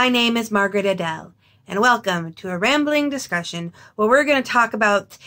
My name is Margaret Adele, and welcome to a rambling discussion where we're going to talk about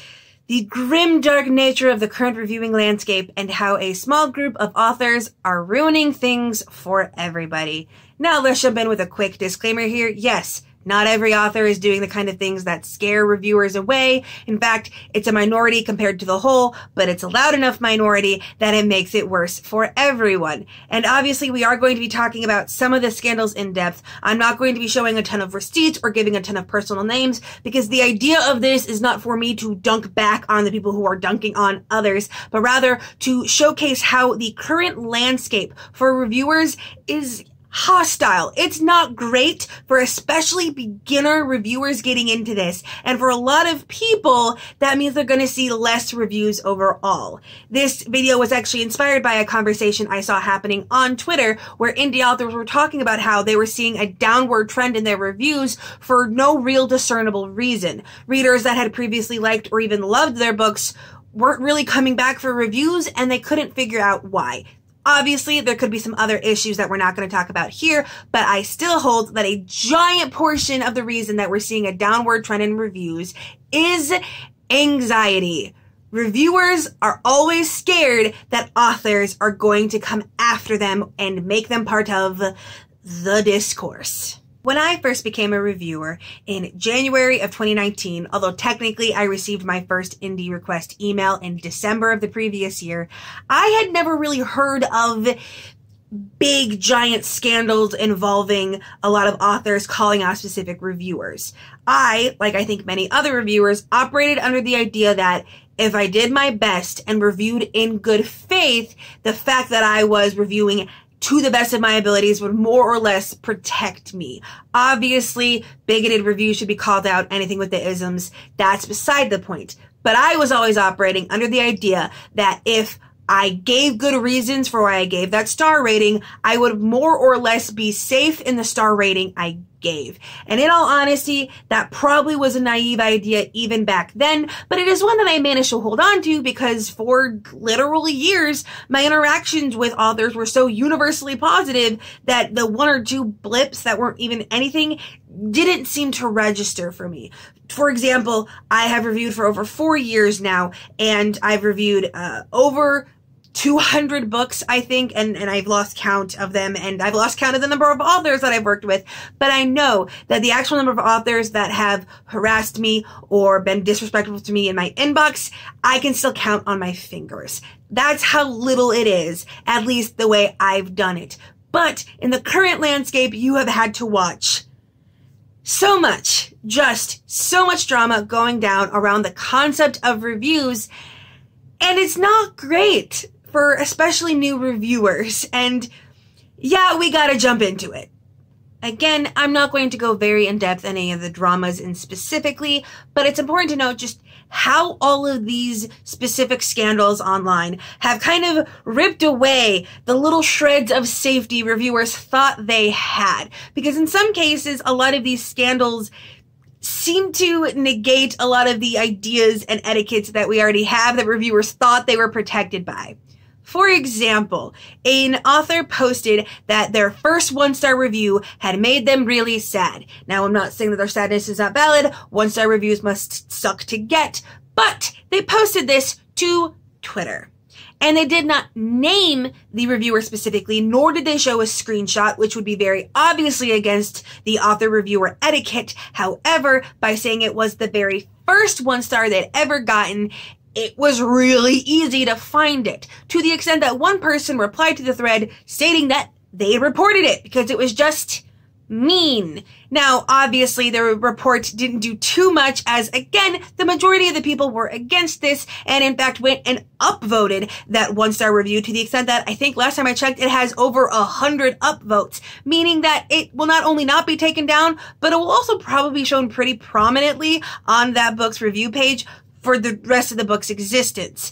the grim, dark nature of the current reviewing landscape and how a small group of authors are ruining things for everybody. Now let's jump in with a quick disclaimer here. Yes, not every author is doing the kind of things that scare reviewers away. In fact, it's a minority compared to the whole, but it's a loud enough minority that it makes it worse for everyone. And obviously, we are going to be talking about some of the scandals in depth. I'm not going to be showing a ton of receipts or giving a ton of personal names, because the idea of this is not for me to dunk back on the people who are dunking on others, but rather to showcase how the current landscape for reviewers is hostile. It's not great for especially beginner reviewers getting into this. And for a lot of people, that means they're going to see less reviews overall. This video was actually inspired by a conversation I saw happening on Twitter where indie authors were talking about how they were seeing a downward trend in their reviews for no real discernible reason. Readers that had previously liked or even loved their books weren't really coming back for reviews, and they couldn't figure out why. Obviously, there could be some other issues that we're not going to talk about here, but I still hold that a giant portion of the reason that we're seeing a downward trend in reviews is anxiety. Reviewers are always scared that authors are going to come after them and make them part of the discourse. When I first became a reviewer in January of 2019, although technically I received my first indie request email in December of the previous year, I had never really heard of big giant scandals involving a lot of authors calling out specific reviewers. I, like I think many other reviewers, operated under the idea that if I did my best and reviewed in good faith, the fact that I was reviewing to the best of my abilities would more or less protect me. Obviously, bigoted reviews should be called out, anything with the isms, that's beside the point. But I was always operating under the idea that if I gave good reasons for why I gave that star rating, I would more or less be safe in the star rating I gave. And in all honesty, that probably was a naive idea even back then, but it is one that I managed to hold on to because for literally years, my interactions with authors were so universally positive that the one or two blips that weren't even anything didn't seem to register for me. For example, I have reviewed for over 4 years now, and I've reviewed over 200 books, I think, and I've lost count of them, and I've lost count of the number of authors that I've worked with, but I know that the actual number of authors that have harassed me or been disrespectful to me in my inbox, I can still count on my fingers. That's how little it is, at least the way I've done it. But in the current landscape, you have had to watch so much, just so much drama going down around the concept of reviews, and it's not great for especially new reviewers, and yeah, we gotta jump into it. Again, I'm not going to go very in-depth in any of the dramas in specifically, but it's important to note just how all of these specific scandals online have kind of ripped away the little shreds of safety reviewers thought they had. Because in some cases, a lot of these scandals seem to negate a lot of the ideas and etiquettes that we already have that reviewers thought they were protected by. For example, an author posted that their first 1-star review had made them really sad. Now, I'm not saying that their sadness is not valid. 1-star reviews must suck to get, but they posted this to Twitter. And they did not name the reviewer specifically, nor did they show a screenshot, which would be very obviously against the author-reviewer etiquette. However, by saying it was the very first 1-star they'd ever gotten, it was really easy to find it, to the extent that one person replied to the thread stating that they reported it because it was just mean. Now, obviously, the report didn't do too much as, again, the majority of the people were against this and, in fact, went and upvoted that 1-star review to the extent that I think last time I checked, it has over 100 upvotes, meaning that it will not only not be taken down, but it will also probably be shown pretty prominently on that book's review page for the rest of the book's existence.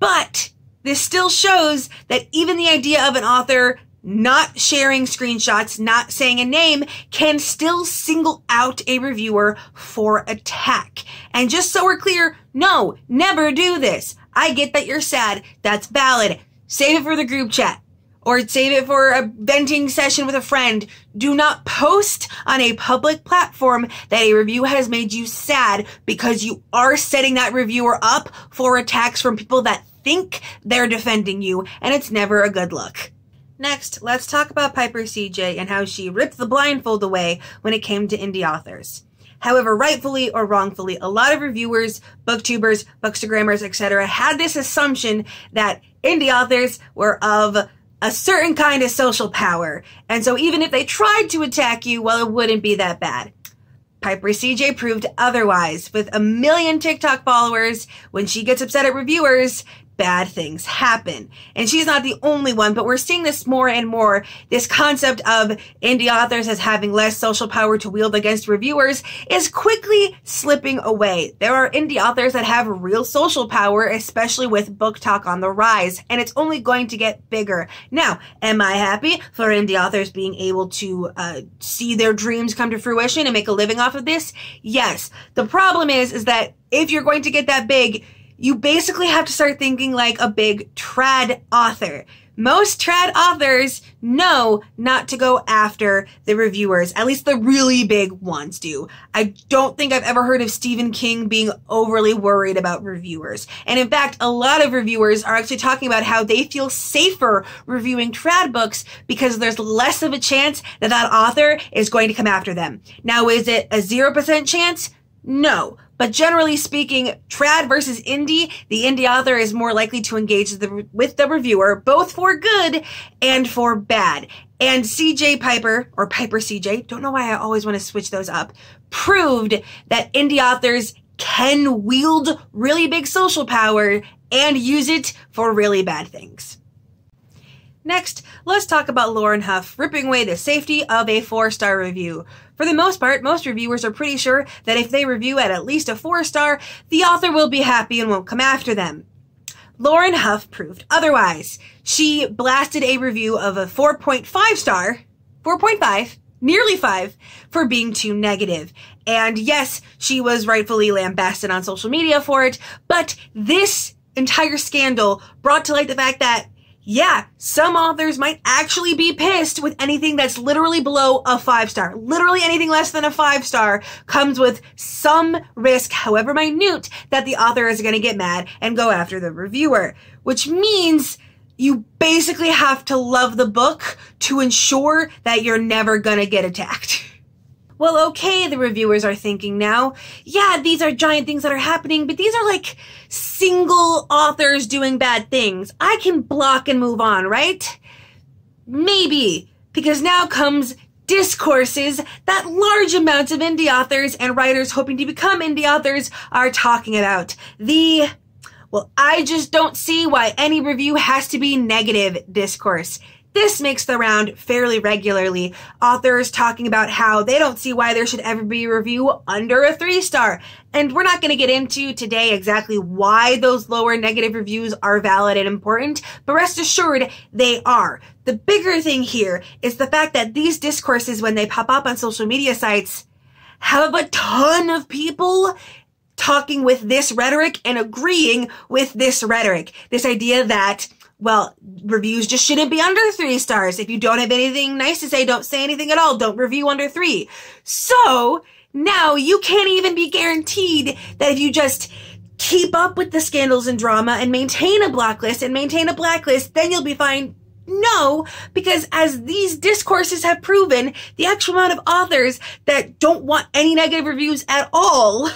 But this still shows that even the idea of an author not sharing screenshots, not saying a name, can still single out a reviewer for attack. And just so we're clear, no, never do this. I get that you're sad. That's valid. Save it for the group chat. or save it for a venting session with a friend. Do not post on a public platform that a review has made you sad, because you are setting that reviewer up for attacks from people that think they're defending you, and it's never a good look. Next, let's talk about Piper CJ and how she ripped the blindfold away when it came to indie authors. However, rightfully or wrongfully, a lot of reviewers, booktubers, bookstagrammers, etc. had this assumption that indie authors were of a certain kind of social power, and so even if they tried to attack you, well, it wouldn't be that bad. Piper CJ proved otherwise. With 1 million TikTok followers, when she gets upset at reviewers, bad things happen. And she's not the only one, but we're seeing this more and more. This concept of indie authors as having less social power to wield against reviewers is quickly slipping away. There are indie authors that have real social power, especially with book talk on the rise, and it's only going to get bigger. Now, am I happy for indie authors being able to see their dreams come to fruition and make a living off of this? Yes. The problem is that if you're going to get that big, you basically have to start thinking like a big trad author. Most trad authors know not to go after the reviewers. At least the really big ones do. I don't think I've ever heard of Stephen King being overly worried about reviewers. And in fact, a lot of reviewers are actually talking about how they feel safer reviewing trad books because there's less of a chance that that author is going to come after them. Now, is it a 0% chance? No. But generally speaking, trad versus indie, the indie author is more likely to engage with the reviewer, both for good and for bad. And CJ Piper, or Piper CJ, don't know why I always want to switch those up, proved that indie authors can wield really big social power and use it for really bad things. Next, let's talk about Lauren Huff ripping away the safety of a 4-star review. For the most part, most reviewers are pretty sure that if they review at least a 4-star, the author will be happy and won't come after them. Lauren Huff proved otherwise. She blasted a review of a 4.5 star, 4.5, nearly 5, for being too negative. And yes, she was rightfully lambasted on social media for it, but this entire scandal brought to light the fact that yeah, some authors might actually be pissed with anything that's literally below a 5-star. Literally anything less than a 5-star comes with some risk, however minute, that the author is going to get mad and go after the reviewer. Which means you basically have to love the book to ensure that you're never going to get attacked. Well, okay, the reviewers are thinking now, yeah, these are giant things that are happening, but these are like single authors doing bad things. I can block and move on, right? Maybe, because now comes discourses that large amounts of indie authors and writers hoping to become indie authors are talking about. Well, I just don't see why any review has to be negative discourse. This makes the round fairly regularly. Authors talking about how they don't see why there should ever be a review under a 3-star. And we're not going to get into today exactly why those lower negative reviews are valid and important, but rest assured they are. The bigger thing here is the fact that these discourses, when they pop up on social media sites, have a ton of people talking with this rhetoric and agreeing with this rhetoric. This idea that, well, reviews just shouldn't be under 3 stars. If you don't have anything nice to say, don't say anything at all. Don't review under 3. So now you can't even be guaranteed that if you just keep up with the scandals and drama and maintain a blacklist, then you'll be fine. No, because as these discourses have proven, the actual amount of authors that don't want any negative reviews at all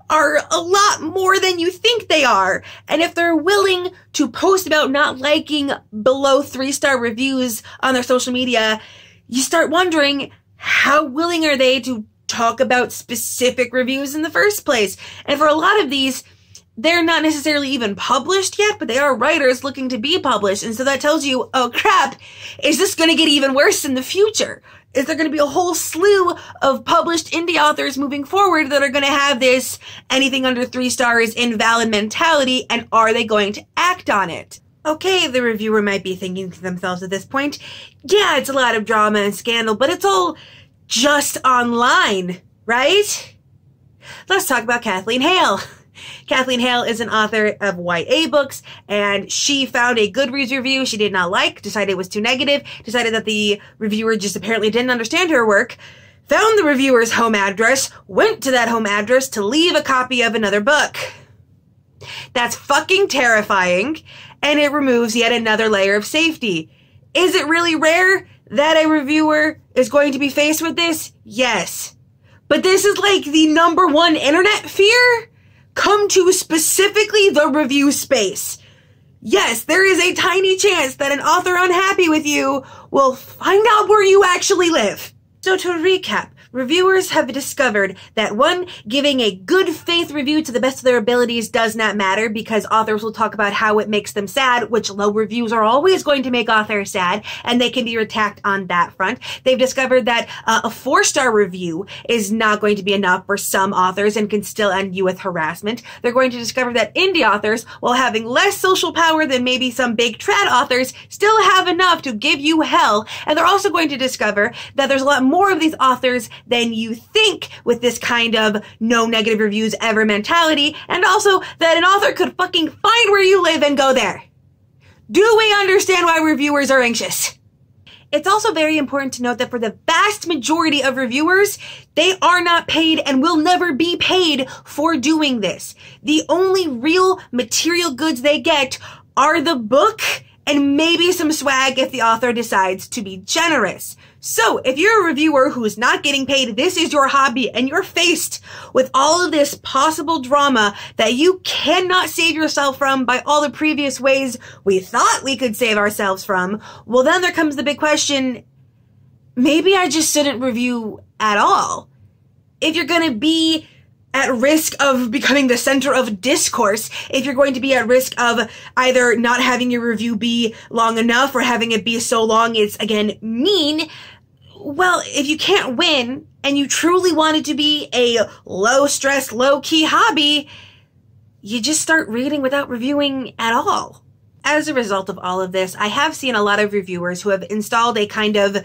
are a lot more than you think they are. And if they're willing to post about not liking below 3-star reviews on their social media, you start wondering, how willing are they to talk about specific reviews in the first place? And for a lot of these, they're not necessarily even published yet, but they are writers looking to be published. And so that tells you, oh crap, is this going to get even worse in the future? Is there going to be a whole slew of published indie authors moving forward that are going to have this anything under 3 stars invalid mentality, and are they going to act on it? Okay, the reviewer might be thinking to themselves at this point, yeah, it's a lot of drama and scandal, but it's all just online, right? Let's talk about Kathleen Hale. Kathleen Hale is an author of YA books, and she found a Goodreads review she did not like, decided it was too negative, decided that the reviewer just apparently didn't understand her work, found the reviewer's home address, went to that home address to leave a copy of another book. That's fucking terrifying, and it removes yet another layer of safety. Is it really rare that a reviewer is going to be faced with this? Yes. But this is like the number one internet fear come to specifically the review space. Yes, there is a tiny chance that an author unhappy with you will find out where you actually live. So to recap, reviewers have discovered that one, giving a good faith review to the best of their abilities does not matter because authors will talk about how it makes them sad, which low reviews are always going to make authors sad, and they can be attacked on that front. They've discovered that a 4-star review is not going to be enough for some authors and can still end you with harassment. They're going to discover that indie authors, while having less social power than maybe some big trad authors, still have enough to give you hell. And they're also going to discover that there's a lot more of these authors than you think with this kind of no negative reviews ever mentality, and also that an author could fucking find where you live and go there. Do we understand why reviewers are anxious? It's also very important to note that for the vast majority of reviewers, they are not paid and will never be paid for doing this. The only real material goods they get are the book and maybe some swag if the author decides to be generous. So if you're a reviewer who's not getting paid, this is your hobby, and you're faced with all of this possible drama that you cannot save yourself from by all the previous ways we thought we could save ourselves from, well then there comes the big question, maybe I just shouldn't review at all. If you're gonna be at risk of becoming the center of discourse, if you're going to be at risk of either not having your review be long enough or having it be so long it's, again, mean, well, if you can't win and you truly want it to be a low-stress, low-key hobby, you just start reading without reviewing at all. As a result of all of this, I have seen a lot of reviewers who have installed a kind of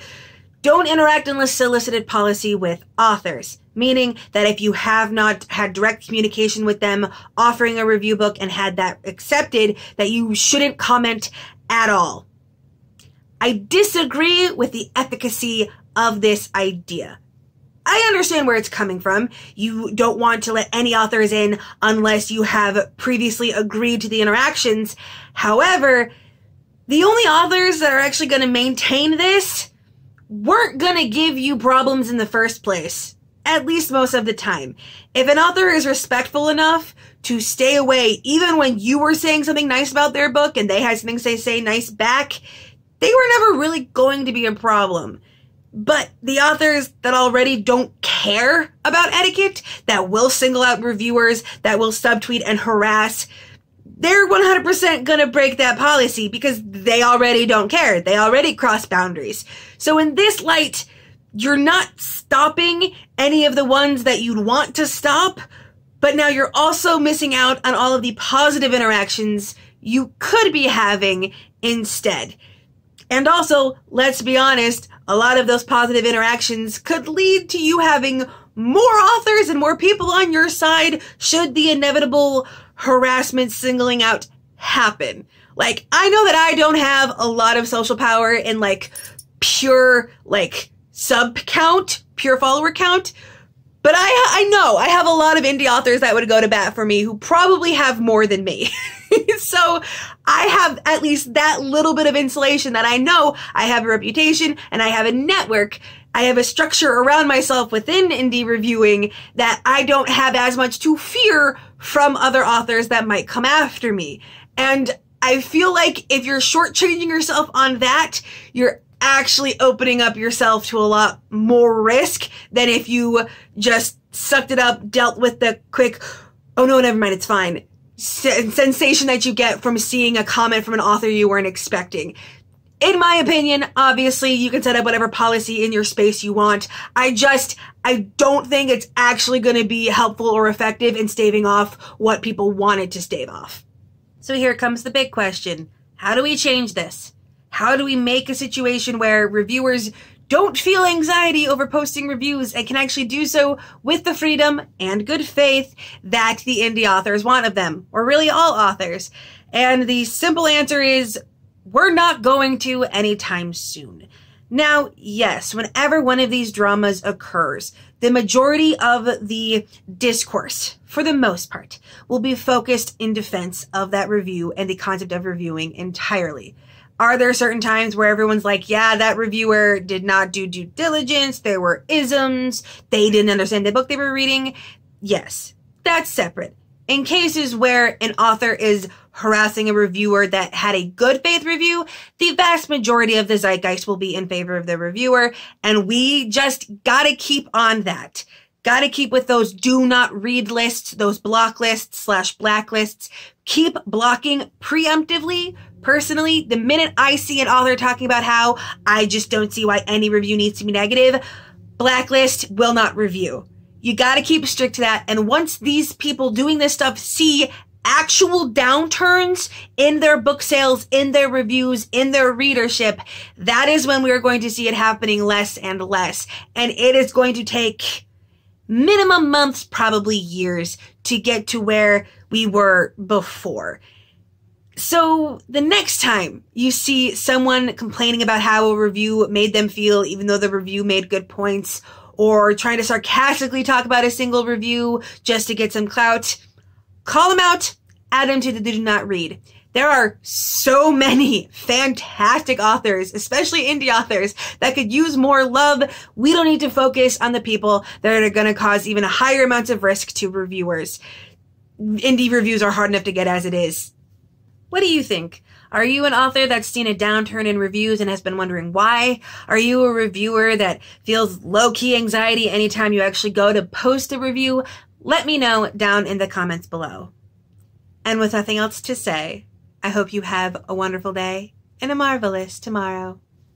don't interact unless solicited policy with authors, meaning that if you have not had direct communication with them offering a review book and had that accepted, that you shouldn't comment at all. I disagree with the efficacy of this idea. I understand where it's coming from. You don't want to let any authors in unless you have previously agreed to the interactions. However, the only authors that are actually going to maintain this weren't going to give you problems in the first place, at least most of the time. If an author is respectful enough to stay away, even when you were saying something nice about their book and they had something to say nice back, they were never really going to be a problem. But the authors that already don't care about etiquette, that will single out reviewers, that will subtweet and harass, they're 100% gonna break that policy because they already don't care. They already cross boundaries. So in this light, you're not stopping any of the ones that you'd want to stop, but now you're also missing out on all of the positive interactions you could be having instead. And also, let's be honest, a lot of those positive interactions could lead to you having more authors and more people on your side should the inevitable harassment singling out happen. Like, I know that I don't have a lot of social power in, like, pure, like, sub count, pure follower count, but I know I have a lot of indie authors that would go to bat for me who probably have more than me. So I have at least that little bit of insulation that I know I have a reputation and I have a network. I have a structure around myself within indie reviewing that I don't have as much to fear from other authors that might come after me. And I feel like if you're shortchanging yourself on that, you're actually opening up yourself to a lot more risk than if you just sucked it up, dealt with the quick, oh no, never mind, it's fine, sensation that you get from seeing a comment from an author you weren't expecting. In my opinion, obviously, you can set up whatever policy in your space you want. I don't think it's actually going to be helpful or effective in staving off what people wanted to stave off. So here comes the big question. How do we change this? How do we make a situation where reviewers don't feel anxiety over posting reviews and can actually do so with the freedom and good faith that the indie authors want of them, or really all authors. And the simple answer is, we're not going to anytime soon. Now, yes, whenever one of these dramas occurs, the majority of the discourse, for the most part, will be focused in defense of that review and the concept of reviewing entirely. Are there certain times where everyone's like, yeah, that reviewer did not do due diligence, there were isms, they didn't understand the book they were reading? Yes, that's separate. In cases where an author is harassing a reviewer that had a good faith review, the vast majority of the zeitgeist will be in favor of the reviewer, and we just gotta keep on that. Gotta keep with those do not read lists, those block lists / blacklists. Keep blocking preemptively. Personally, the minute I see an author talking about how I just don't see why any review needs to be negative, blacklist, will not review. You gotta keep strict to that. And once these people doing this stuff see actual downturns in their book sales, in their reviews, in their readership, that is when we are going to see it happening less and less. And it is going to take minimum months, probably years, to get to where we were before. So the next time you see someone complaining about how a review made them feel, even though the review made good points, or trying to sarcastically talk about a single review just to get some clout, call them out, add them to the do not read. There are so many fantastic authors, especially indie authors, that could use more love. We don't need to focus on the people that are going to cause even higher amounts of risk to reviewers. Indie reviews are hard enough to get as it is. What do you think? Are you an author that's seen a downturn in reviews and has been wondering why? Are you a reviewer that feels low-key anxiety anytime you actually go to post a review? Let me know down in the comments below. And with nothing else to say, I hope you have a wonderful day and a marvelous tomorrow.